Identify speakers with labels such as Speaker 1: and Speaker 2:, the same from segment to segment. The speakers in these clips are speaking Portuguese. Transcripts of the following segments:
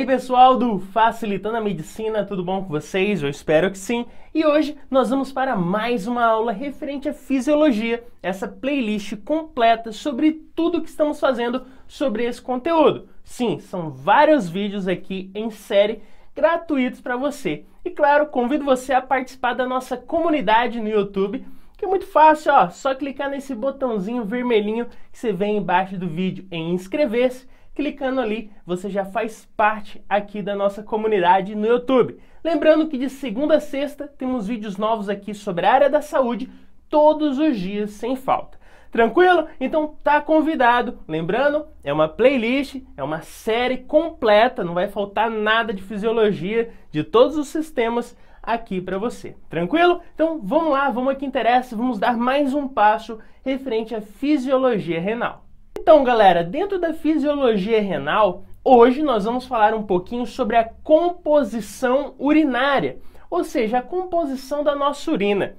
Speaker 1: aí pessoal do Facilitando a Medicina, tudo bom com vocês? Eu espero que sim. E hoje nós vamos para mais uma aula referente à fisiologia, essa playlist completa sobre tudo que estamos fazendo sobre esse conteúdo. Sim, são vários vídeos aqui em série gratuitos para você. E claro, convido você a participar da nossa comunidade no YouTube, que é muito fácil, ó, só clicar nesse botãozinho vermelhinho que você vê embaixo do vídeo em inscrever-se. Clicando ali, você já faz parte aqui da nossa comunidade no YouTube. Lembrando que de segunda a sexta temos vídeos novos aqui sobre a área da saúde, todos os dias sem falta. Tranquilo? Então tá convidado. Lembrando, é uma playlist, é uma série completa, não vai faltar nada de fisiologia de todos os sistemas aqui para você. Tranquilo? Então vamos lá, vamos ao que interessa, vamos dar mais um passo referente à fisiologia renal. Então, galera, dentro da fisiologia renal, hoje nós vamos falar um pouquinho sobre a composição urinária, ou seja, a composição da nossa urina.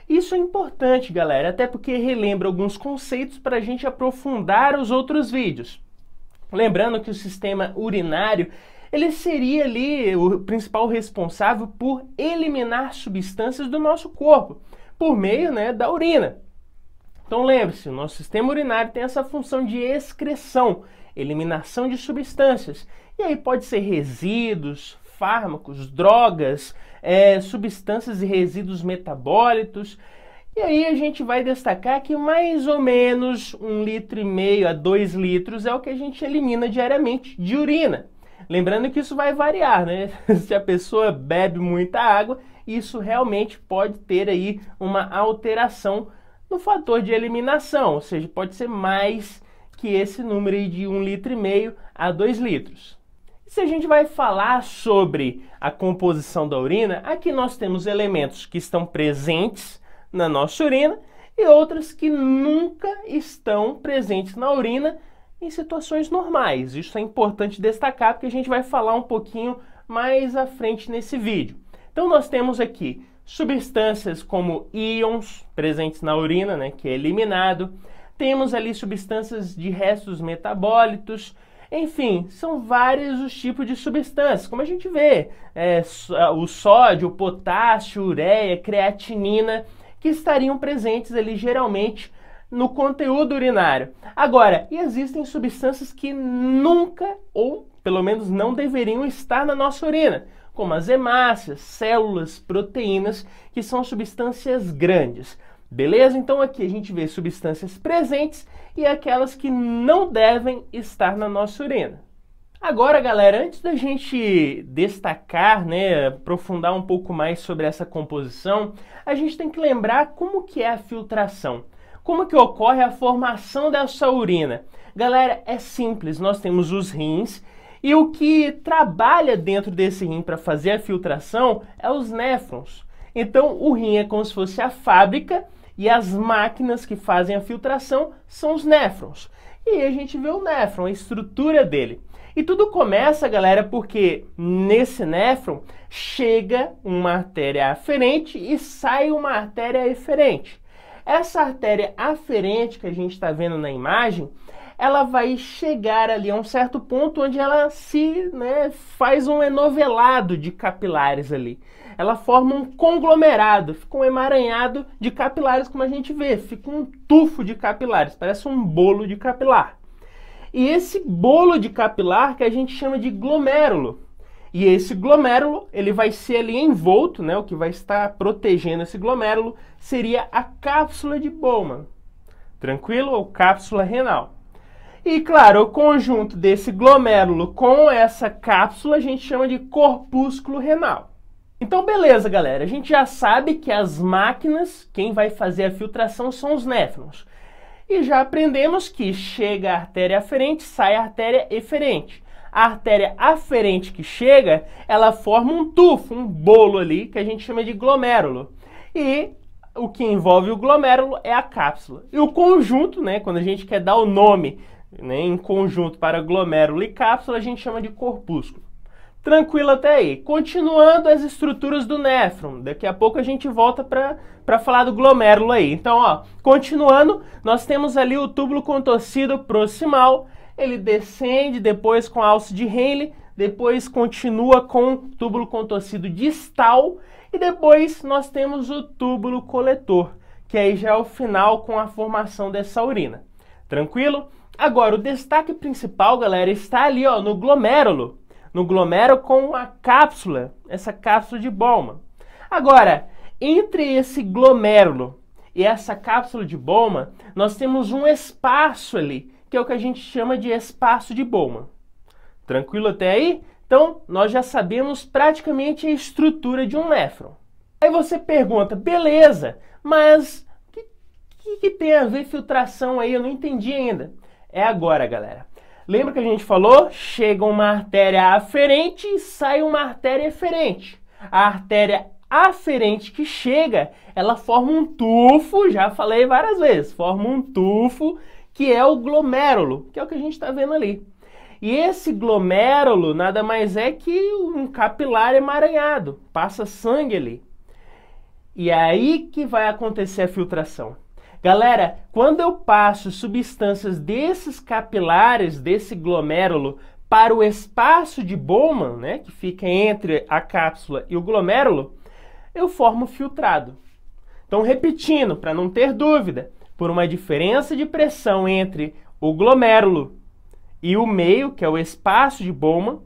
Speaker 1: Isso é importante, galera, até porque relembra alguns conceitos para a gente aprofundar os outros vídeos. Lembrando que o sistema urinário, ele seria ali o principal responsável por eliminar substâncias do nosso corpo, por meio, da urina. Então lembre-se, o nosso sistema urinário tem essa função de excreção, eliminação de substâncias. E aí pode ser resíduos, fármacos, drogas, substâncias e resíduos metabólitos. E aí a gente vai destacar que mais ou menos 1,5 litro a 2 litros é o que a gente elimina diariamente de urina. Lembrando que isso vai variar, né? Se a pessoa bebe muita água, isso realmente pode ter aí uma alteração no fator de eliminação, ou seja, pode ser mais que esse número aí de 1,5 litro a 2 litros. E se a gente vai falar sobre a composição da urina, aqui nós temos elementos que estão presentes na nossa urina e outros que nunca estão presentes na urina em situações normais. Isso é importante destacar porque a gente vai falar um pouquinho mais à frente nesse vídeo. Então nós temos aqui substâncias como íons presentes na urina, que é eliminado. Temos ali substâncias de restos metabólitos. Enfim, são vários os tipos de substâncias, como a gente vê. O sódio, o potássio, ureia, creatinina, que estariam presentes ali geralmente no conteúdo urinário. Agora, existem substâncias que nunca, ou pelo menos não deveriam estar na nossa urina, como as hemácias, células, proteínas, que são substâncias grandes. Beleza? Então aqui a gente vê substâncias presentes e aquelas que não devem estar na nossa urina. Agora, galera, antes da gente destacar, aprofundar um pouco mais sobre essa composição, a gente tem que lembrar como que é a filtração. Como que ocorre a formação dessa urina? Galera, é simples, nós temos os rins, e o que trabalha dentro desse rim para fazer a filtração é os néfrons. Então, o rim é como se fosse a fábrica e as máquinas que fazem a filtração são os néfrons. E aí a gente vê o néfron, a estrutura dele. E tudo começa, galera, porque nesse néfron chega uma artéria aferente e sai uma artéria eferente. Essa artéria aferente que a gente está vendo na imagem, ela vai chegar ali a um certo ponto onde ela faz um enovelado de capilares ali. Ela forma um conglomerado, fica um emaranhado de capilares, como a gente vê, fica um tufo de capilares, parece um bolo de capilar. E esse bolo de capilar que a gente chama de glomérulo. E esse glomérulo, ele vai ser ali envolto, o que vai estar protegendo esse glomérulo seria a cápsula de Bowman. Tranquilo? Ou cápsula renal. E, claro, o conjunto desse glomérulo com essa cápsula a gente chama de corpúsculo renal. Então, beleza, galera. A gente já sabe que as máquinas, quem vai fazer a filtração são os néfrons. E já aprendemos que chega a artéria aferente, sai a artéria eferente. A artéria aferente que chega, ela forma um tufo, um bolo ali, que a gente chama de glomérulo. E o que envolve o glomérulo é a cápsula. E o conjunto, quando a gente quer dar o nome em conjunto para glomérulo e cápsula, a gente chama de corpúsculo. Tranquilo até aí. Continuando as estruturas do néfron. Daqui a pouco a gente volta para falar do glomérulo aí. Então, continuando, nós temos ali o túbulo contorcido proximal. Ele descende depois com a alça de Henle, depois continua com o túbulo contorcido distal e depois nós temos o túbulo coletor, que aí já é o final com a formação dessa urina. Tranquilo? Agora, o destaque principal, galera, está ali ó, no glomérulo. No glomérulo com a cápsula, essa cápsula de Bowman. Agora, entre esse glomérulo e essa cápsula de Bowman, nós temos um espaço ali, que é o que a gente chama de espaço de Bowman. Tranquilo até aí? Então, nós já sabemos praticamente a estrutura de um néfron. Aí você pergunta, beleza, mas o que tem a ver filtração aí? Eu não entendi ainda. É agora, galera. Lembra que a gente falou? Chega uma artéria aferente e sai uma artéria eferente. A artéria aferente que chega, ela forma um tufo, já falei várias vezes, forma um tufo que é o glomérulo, que é o que a gente está vendo ali. E esse glomérulo nada mais é que um capilar emaranhado, passa sangue ali. E é aí que vai acontecer a filtração. Galera, quando eu passo substâncias desses capilares, desse glomérulo, para o espaço de Bowman, né, que fica entre a cápsula e o glomérulo, eu formo filtrado. Então, repetindo, para não ter dúvida, por uma diferença de pressão entre o glomérulo e o meio, que é o espaço de Bowman,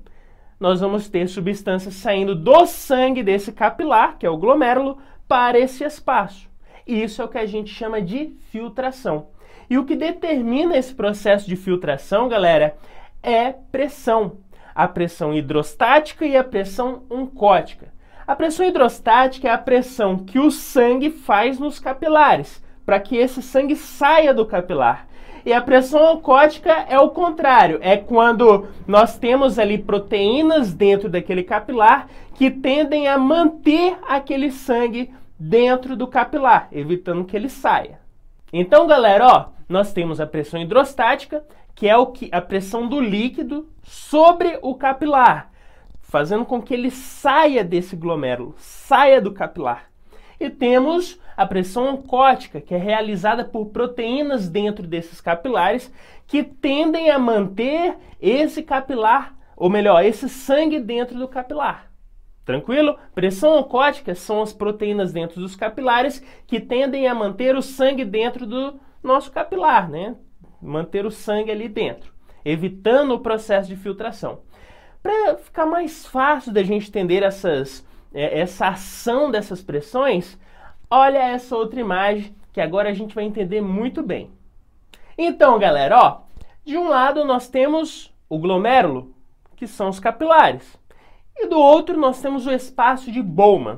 Speaker 1: nós vamos ter substâncias saindo do sangue desse capilar, que é o glomérulo, para esse espaço. E isso é o que a gente chama de filtração. E o que determina esse processo de filtração, galera, é pressão. A pressão hidrostática e a pressão oncótica. A pressão hidrostática é a pressão que o sangue faz nos capilares, para que esse sangue saia do capilar. E a pressão oncótica é o contrário, é quando nós temos ali proteínas dentro daquele capilar que tendem a manter aquele sangue dentro do capilar, evitando que ele saia. Então, galera, ó, nós temos a pressão hidrostática, que é a pressão do líquido sobre o capilar, fazendo com que ele saia desse glomérulo, saia do capilar. E temos a pressão oncótica, que é realizada por proteínas dentro desses capilares que tendem a manter esse capilar, ou melhor, esse sangue dentro do capilar. Tranquilo? Pressão oncótica são as proteínas dentro dos capilares que tendem a manter o sangue dentro do nosso capilar, né? Manter o sangue ali dentro, evitando o processo de filtração. Para ficar mais fácil da gente entender essa ação dessas pressões, olha essa outra imagem que agora a gente vai entender muito bem. Então, galera, ó, de um lado nós temos o glomérulo, que são os capilares. E do outro nós temos o espaço de Bowman,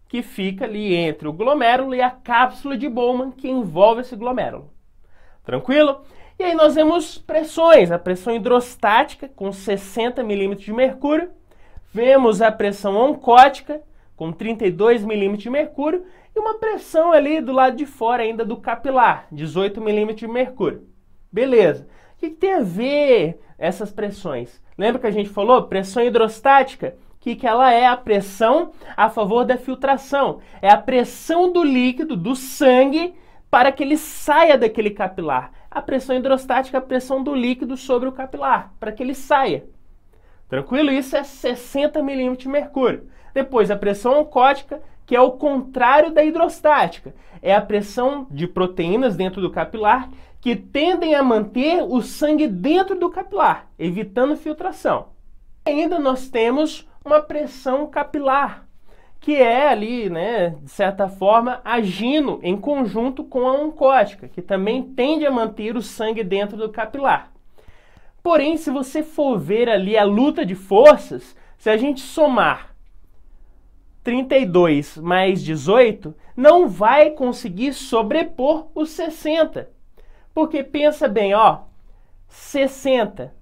Speaker 1: que fica ali entre o glomérulo e a cápsula de Bowman que envolve esse glomérulo. Tranquilo? E aí nós vemos pressões, a pressão hidrostática com 60 milímetros de mercúrio, vemos a pressão oncótica com 32 milímetros de mercúrio e uma pressão ali do lado de fora ainda do capilar, 18 milímetros de mercúrio. Beleza. O que tem a ver essas pressões? Lembra que a gente falou? Pressão hidrostática, que ela é a pressão a favor da filtração. É a pressão do líquido, do sangue, para que ele saia daquele capilar. A pressão hidrostática é a pressão do líquido sobre o capilar, para que ele saia. Tranquilo? Isso é 60 milímetros de mercúrio. Depois, a pressão oncótica, que é o contrário da hidrostática. É a pressão de proteínas dentro do capilar que tendem a manter o sangue dentro do capilar, evitando filtração. Ainda nós temos uma pressão capilar, que é ali, né, de certa forma, agindo em conjunto com a oncótica, que também tende a manter o sangue dentro do capilar. Porém, se você for ver ali a luta de forças, se a gente somar 32 mais 18, não vai conseguir sobrepor os 60. Porque pensa bem, ó, 60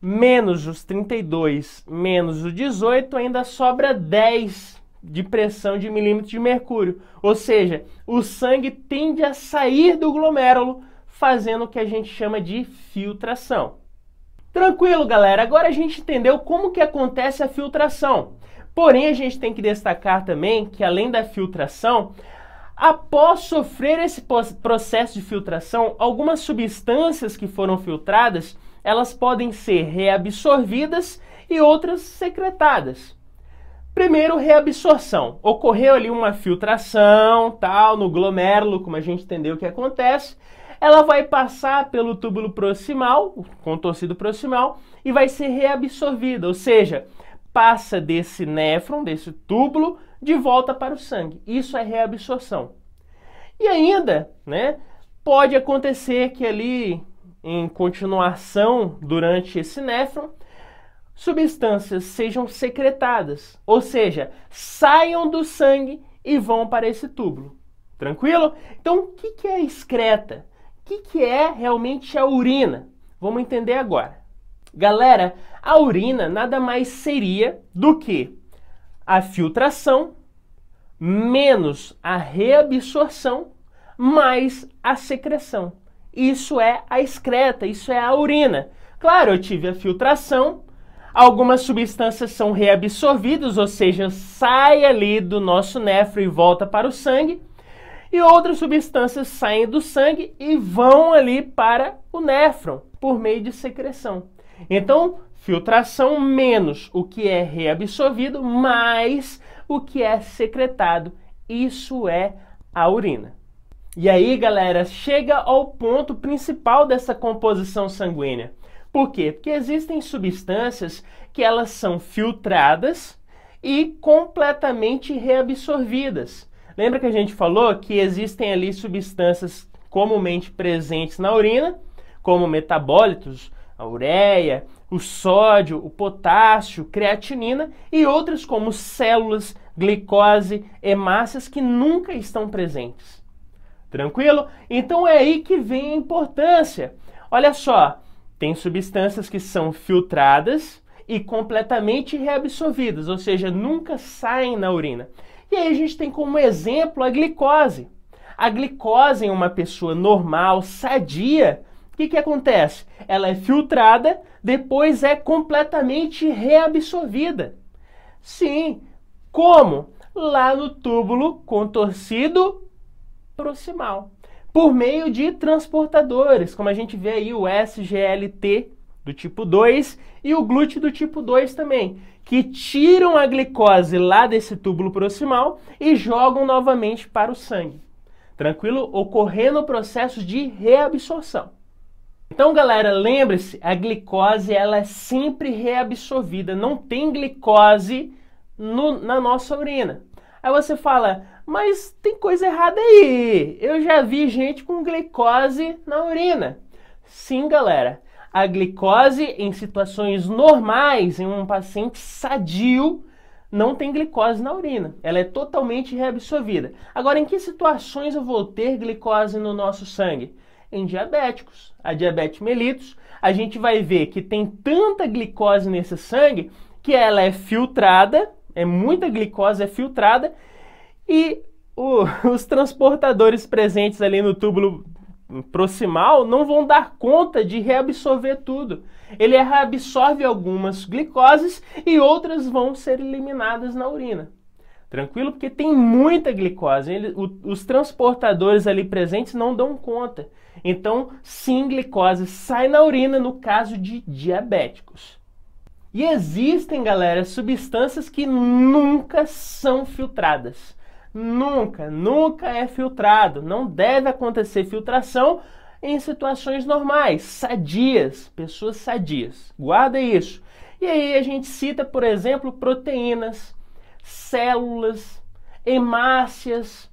Speaker 1: menos os 32 menos os 18, ainda sobra 10 de pressão de milímetros de mercúrio. Ou seja, o sangue tende a sair do glomérulo, fazendo o que a gente chama de filtração. Tranquilo, galera? Agora a gente entendeu como que acontece a filtração. Porém, a gente tem que destacar também que, além da filtração, após sofrer esse processo de filtração, algumas substâncias que foram filtradas, elas podem ser reabsorvidas e outras secretadas. Primeiro, reabsorção. Ocorreu ali uma filtração, tal, no glomérulo, como a gente entendeu que acontece. Ela vai passar pelo túbulo proximal, o contorcido proximal, e vai ser reabsorvida, ou seja, passa desse néfron, desse túbulo, de volta para o sangue. Isso é reabsorção. E ainda, né, pode acontecer que ali, em continuação, durante esse néfron, substâncias sejam secretadas, ou seja, saiam do sangue e vão para esse túbulo. Tranquilo? Então, o que é a excreta? O que é realmente a urina? Vamos entender agora. Galera, a urina nada mais seria do que a filtração menos a reabsorção mais a secreção. Isso é a excreta, isso é a urina. Claro, eu tive a filtração, algumas substâncias são reabsorvidas, ou seja, sai ali do nosso néfron e volta para o sangue, e outras substâncias saem do sangue e vão ali para o néfron por meio de secreção. Então, filtração menos o que é reabsorvido mais o que é secretado. Isso é a urina. E aí, galera, chega ao ponto principal dessa composição sanguínea. Por quê? Porque existem substâncias que elas são filtradas e completamente reabsorvidas. Lembra que a gente falou que existem ali substâncias comumente presentes na urina, como metabólitos, a ureia, o sódio, o potássio, creatinina e outras como células, glicose, hemácias que nunca estão presentes. Tranquilo? Então é aí que vem a importância. Olha só, tem substâncias que são filtradas e completamente reabsorvidas, ou seja, nunca saem na urina. E aí a gente tem como exemplo a glicose. A glicose em uma pessoa normal, sadia, o que acontece? Ela é filtrada, depois é completamente reabsorvida. Sim, como? Lá no túbulo contorcido proximal, por meio de transportadores, como a gente vê aí o SGLT do tipo 2 e o GLUT do tipo 2 também, que tiram a glicose lá desse túbulo proximal e jogam novamente para o sangue. Tranquilo? Ocorrendo o processo de reabsorção. Então, galera, lembre-se, a glicose ela é sempre reabsorvida, não tem glicose na nossa urina. Aí você fala, mas tem coisa errada aí, eu já vi gente com glicose na urina. Sim, galera, a glicose em situações normais, em um paciente sadio, não tem glicose na urina, ela é totalmente reabsorvida. Agora, em que situações eu vou ter glicose no nosso sangue? Em diabéticos, a diabetes mellitus, a gente vai ver que tem tanta glicose nesse sangue que ela é filtrada, muita glicose é filtrada e os transportadores presentes ali no túbulo proximal não vão dar conta de reabsorver tudo. Ele reabsorve algumas glicoses e outras vão ser eliminadas na urina. Tranquilo? Porque tem muita glicose. Os transportadores ali presentes não dão conta. Então, sim, glicose sai na urina no caso de diabéticos. E existem, galera, substâncias que nunca são filtradas. Nunca é filtrado. Não deve acontecer filtração em situações normais, sadias, pessoas sadias. Guarda isso. E aí a gente cita, por exemplo, proteínas, células, hemácias.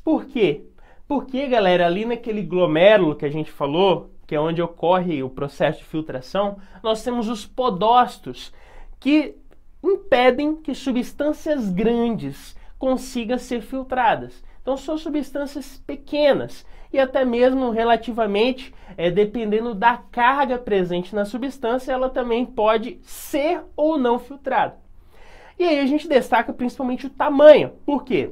Speaker 1: Por quê? Porque, galera, ali naquele glomérulo que a gente falou, que é onde ocorre o processo de filtração, nós temos os podócitos, que impedem que substâncias grandes consigam ser filtradas. Então, são substâncias pequenas e até mesmo relativamente, dependendo da carga presente na substância, ela também pode ser ou não filtrada. E aí a gente destaca principalmente o tamanho. Por quê?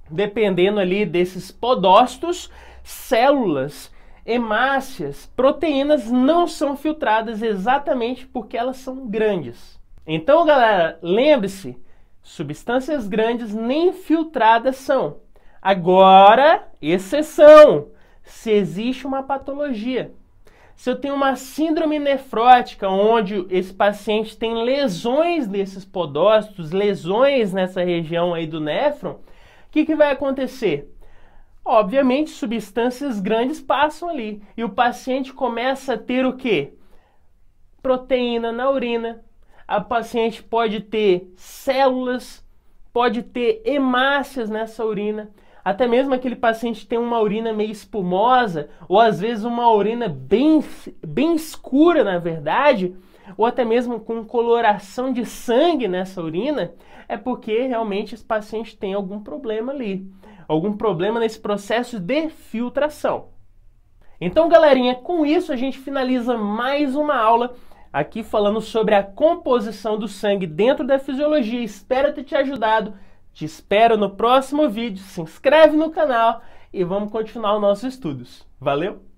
Speaker 1: Dependendo ali desses podócitos, células, hemácias, proteínas não são filtradas exatamente porque elas são grandes. Então, galera, lembre-se, substâncias grandes nem filtradas são. Agora, exceção, se existe uma patologia. Se eu tenho uma síndrome nefrótica, onde esse paciente tem lesões desses podócitos, lesões nessa região aí do néfron, o que vai acontecer? Obviamente, substâncias grandes passam ali e o paciente começa a ter o quê? Proteína na urina. A paciente pode ter células, pode ter hemácias nessa urina. Até mesmo aquele paciente tem uma urina meio espumosa, ou às vezes uma urina bem escura, na verdade, ou até mesmo com coloração de sangue nessa urina, é porque realmente esse paciente tem algum problema ali, algum problema nesse processo de filtração. Então, galerinha, com isso a gente finaliza mais uma aula aqui falando sobre a composição do sangue dentro da fisiologia. Espero ter te ajudado. Te espero no próximo vídeo, se inscreve no canal e vamos continuar os nossos estudos. Valeu!